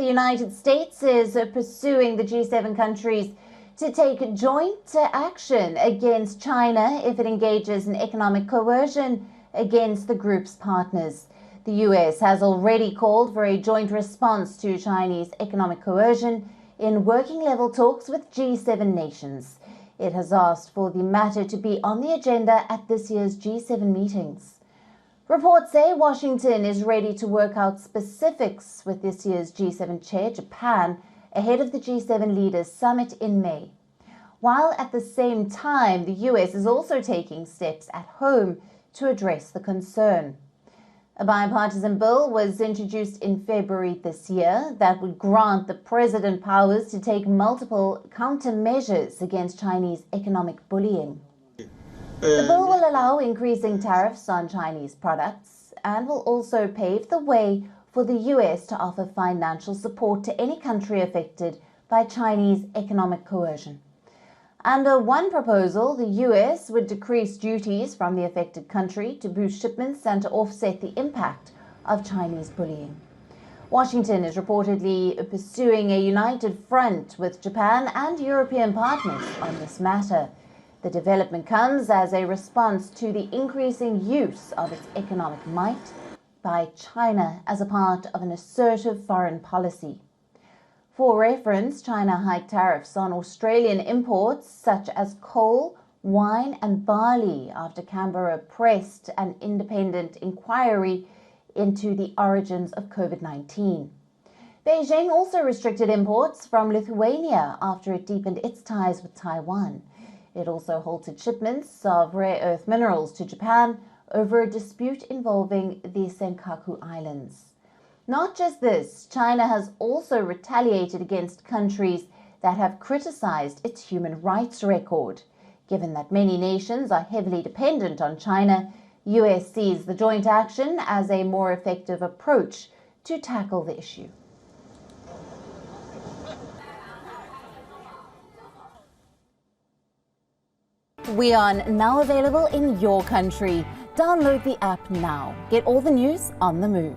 the United States is pursuing the G7 countries to take joint action against China if it engages in economic coercion against the group's partners. The US has already called for a joint response to Chinese economic coercion in working-level talks with G7 nations. It has asked for the matter to be on the agenda at this year's G7 meetings. Reports say Washington is ready to work out specifics with this year's G7 chair, Japan, ahead of the G7 leaders summit in May. While at the same time, the US is also taking steps at home to address the concern. A bipartisan bill was introduced in February this year that would grant the president powers to take multiple countermeasures against Chinese economic bullying. The bill will allow increasing tariffs on Chinese products and will also pave the way for the US to offer financial support to any country affected by Chinese economic coercion. Under one proposal, the US would decrease duties from the affected country to boost shipments and to offset the impact of Chinese bullying. Washington is reportedly pursuing a united front with Japan and European partners on this matter. The development comes as a response to the increasing use of its economic might by China as a part of an assertive foreign policy. For reference, China hiked tariffs on Australian imports such as coal, wine and barley after Canberra pressed an independent inquiry into the origins of COVID-19. Beijing also restricted imports from Lithuania after it deepened its ties with Taiwan. It also halted shipments of rare earth minerals to Japan over a dispute involving the Senkaku Islands. Not just this, China has also retaliated against countries that have criticized its human rights record. Given that many nations are heavily dependent on China, US sees the joint action as a more effective approach to tackle the issue. WION, now available in your country. Download the app now. Get all the news on the move.